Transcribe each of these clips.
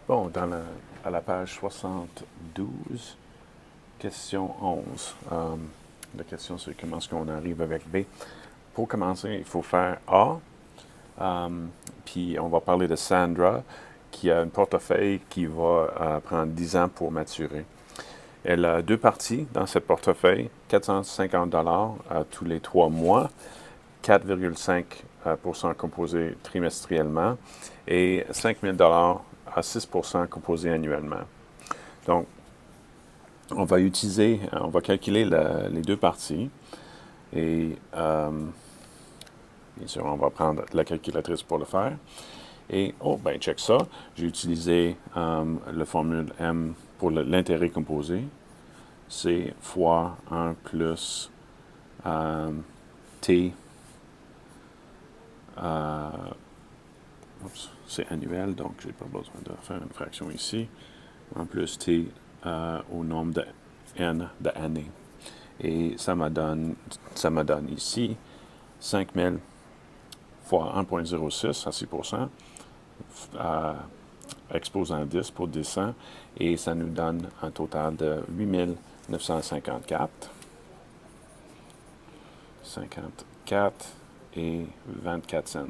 Bon, à la page 72, question 11. La question, c'est comment est-ce qu'on arrive avec B. Pour commencer, il faut faire A. Puis on va parler de Sandra, qui a un portefeuille qui va prendre 10 ans pour maturer. Elle a deux parties dans ce portefeuille, 450 tous les 3 mois, 4,5 composé trimestriellement et 5 000 à 6 composé annuellement. Donc, on va calculer les deux parties et bien sûr, on va prendre la calculatrice pour le faire. Et, ben, check ça. J'ai utilisé la formule M pour l'intérêt composé. C'est fois 1 plus T. C'est annuel, donc j'ai pas besoin de faire une fraction ici. 1 plus T au nombre de N d'années. Et ça me donne ici 5000 fois 1,06 à 6%, exposant 10 pour 10 ans, et ça nous donne un total de 8954. 54 et 24 cents.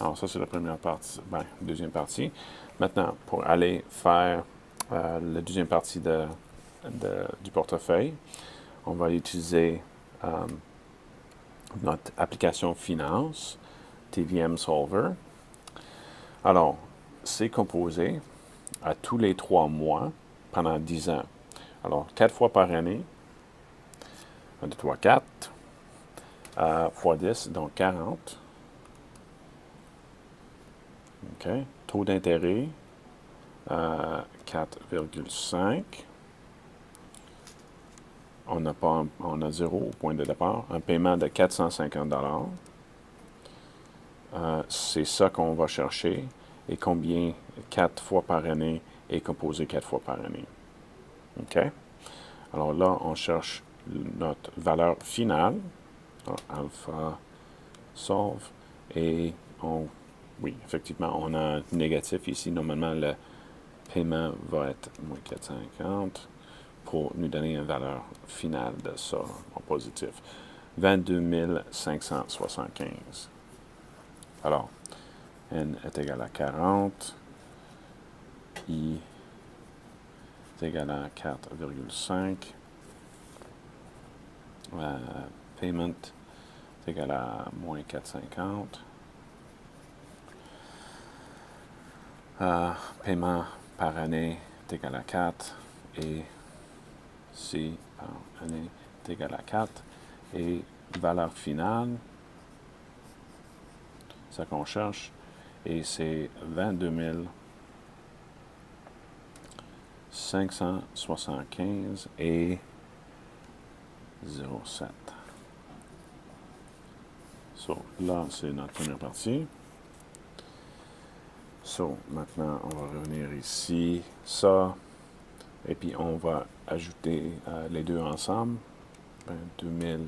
Alors, ça, c'est la première partie. Ben, deuxième partie. Maintenant, pour aller faire la deuxième partie du portefeuille, on va utiliser notre application Finance, TVM Solver. Alors, c'est composé à tous les 3 mois pendant 10 ans. Alors, 4 fois par année. 1, 2, 3, 4. Fois 10, donc 40. OK. Taux d'intérêt, 4,5. On a 0 au point de départ. Un paiement de 450 c'est ça qu'on va chercher. Et combien 4 fois par année est composé 4 fois par année. OK? Alors là, on cherche notre valeur finale. Alors, alpha solve. Et oui, effectivement, on a un négatif ici. Normalement, le paiement va être moins 450 pour nous donner une valeur finale de ça en positif. 22 575. Alors, N est égal à 40. I est égal à 4,5. Payment est égal à moins 450. Paiement par année est égal à 4 et C par année est égal à 4 et valeur finale, ça qu'on cherche, et c'est 22 575 et 0,7. So, là, c'est notre première partie. So, maintenant, on va revenir ici, ça, et puis on va ajouter les deux ensemble. 22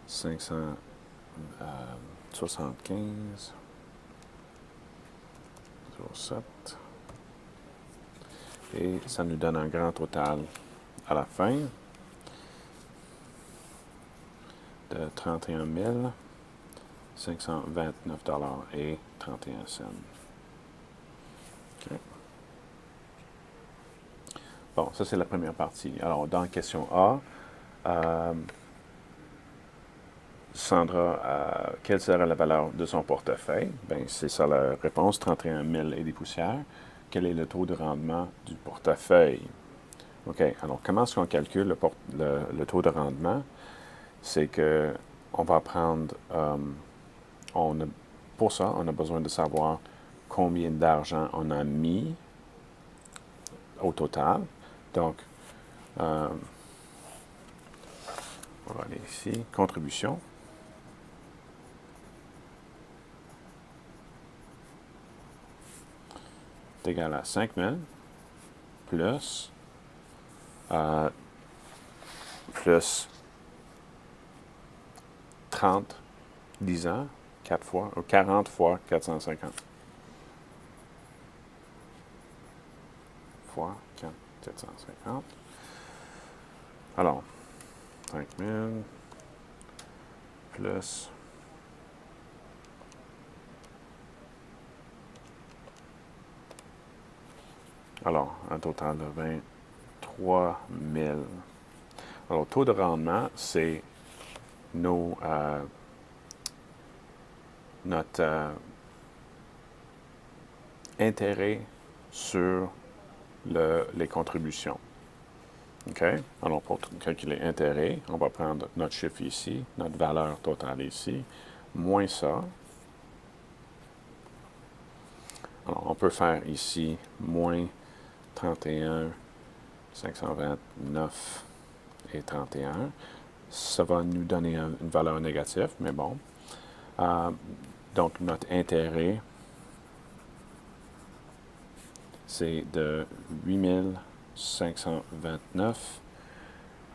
575, 0,7. Et ça nous donne un grand total à la fin de 31 529 et 31 cents. Okay. Bon, ça c'est la première partie. Alors, dans la question A, Sandra, quelle serait la valeur de son portefeuille? Bien, c'est ça la réponse, 31 000 et des poussières. Quel est le taux de rendement du portefeuille? OK, alors comment est-ce qu'on calcule le taux de rendement? C'est que on va prendre, pour ça, on a besoin de savoir combien d'argent on a mis au total. Donc, on va aller ici, contribution. C'est égal à 5 000 plus 30, 10 ans, 4 fois, ou 40 fois 450. fois 4 750. Alors, 5000 plus alors, un total de 23 000. Alors, taux de rendement, c'est notre intérêt sur les contributions. OK? Alors, pour calculer intérêt, on va prendre notre chiffre ici, notre valeur totale ici, moins ça. Alors, on peut faire ici moins 31, 529 et 31. Ça va nous donner une valeur négative, mais bon. Donc, notre intérêt, c'est de 8529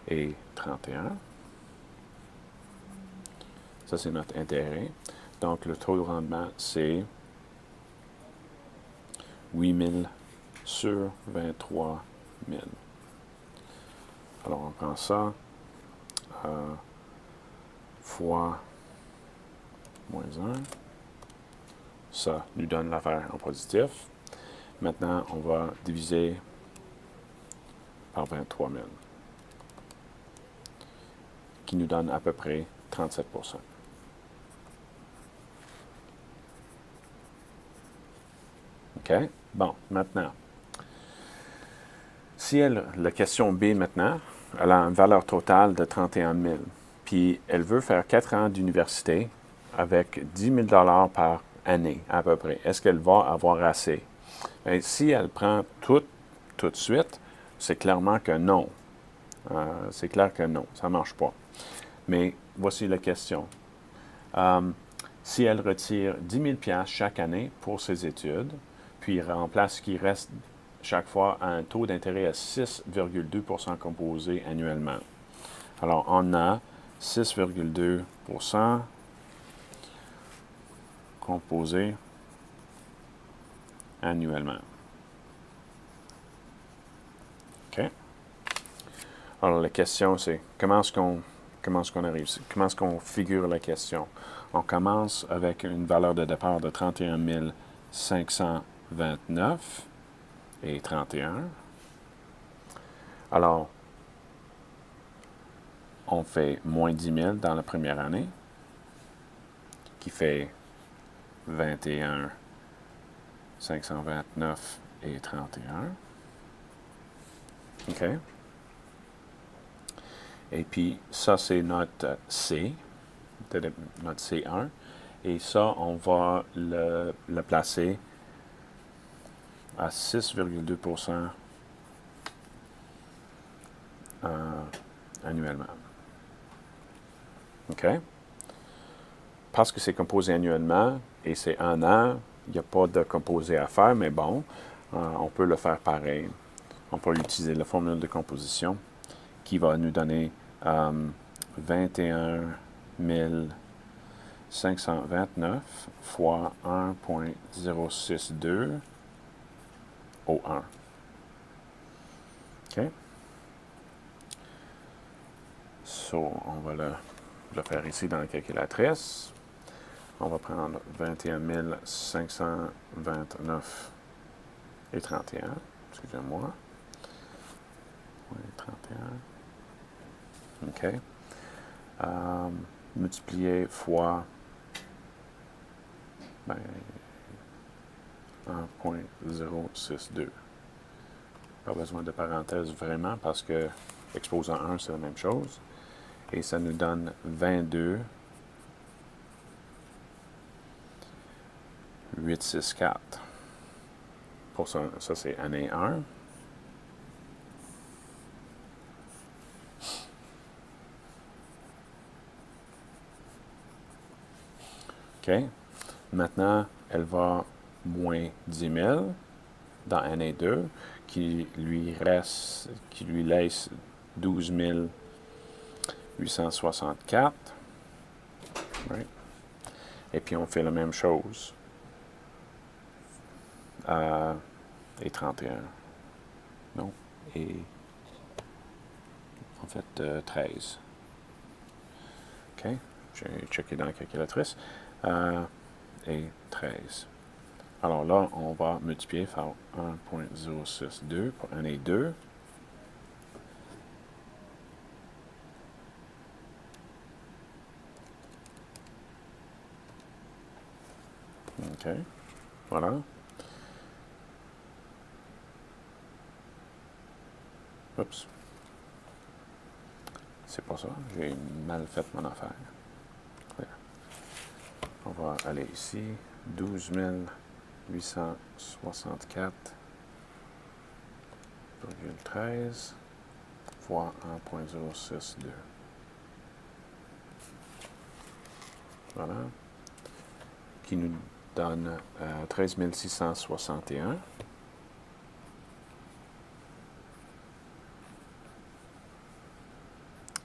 et 31. Ça, c'est notre intérêt. Donc, le taux de rendement, c'est 8000 sur 23 000. Alors, on prend ça fois moins 1. Ça nous donne l'affaire en positif. Maintenant, on va diviser par 23 000, qui nous donne à peu près 37 %. OK? Bon, maintenant, si la question B maintenant, elle a une valeur totale de 31 000, puis elle veut faire 4 ans d'université avec 10 000 $ par année, à peu près. Est-ce qu'elle va avoir assez? Bien, si elle prend tout de suite, c'est clairement que non. C'est clair que non, ça ne marche pas. Mais voici la question. Si elle retire 10 000 $ chaque année pour ses études, puis remplace ce qui reste chaque fois à un taux d'intérêt à 6,2 % composé annuellement. Alors, on a 6,2 % composé annuellement. OK? Alors, la question, c'est comment est-ce qu'on arrive? Comment est-ce qu'on figure la question? On commence avec une valeur de départ de 31 529 et 31. Alors, on fait moins 10 000 dans la première année, qui fait 21 529 et 31. OK? Et puis, ça, c'est notre C, notre C1. Et ça, on va le placer à 6,2 % annuellement. OK? Parce que c'est composé annuellement et c'est un an, il n'y a pas de composé à faire, mais bon, on peut le faire pareil. On peut utiliser la formule de composition qui va nous donner 21 529 fois 1,062 au 1. OK? So, on va le faire ici dans la calculatrice. On va prendre 21 529 et 31. Excusez-moi. Oui, 31. OK. Multiplié fois 1,062. Pas besoin de parenthèse vraiment parce que exposant 1, c'est la même chose. Et ça nous donne 22 864. Pour ça, c'est année 1. OK. Maintenant, elle va moins 10 000 dans année 2, qui lui laisse 12 864. Right. Et puis, on fait la même chose. Et 31. Non. Et en fait, 13. OK. J'ai checké dans la calculatrice. Et 13. Alors là, on va multiplier par 1.062 pour année 2. OK. Voilà. Oups. C'est pas ça. J'ai mal fait mon affaire. On va aller ici. 12 864,13 fois 1.062. Voilà. Qui nous donne 13 661.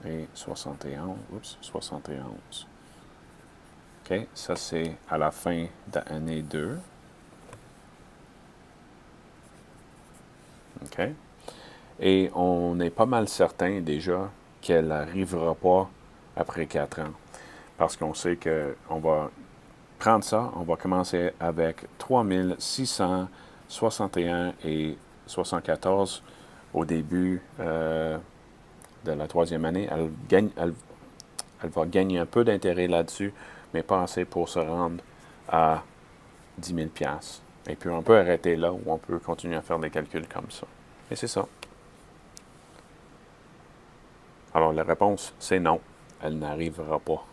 Et 71. Oups, 71. OK, ça c'est à la fin de l'année 2. OK. Et on est pas mal certain déjà qu'elle n'arrivera pas après 4 ans. Parce qu'on sait qu'on va prendre ça, on va commencer avec 3661 et 74 au début de la 3e année. Elle va gagner un peu d'intérêt là-dessus, mais pas assez pour se rendre à 10 000 $. Et puis on peut arrêter là ou on peut continuer à faire des calculs comme ça. Et c'est ça. Alors la réponse, c'est non. Elle n'arrivera pas.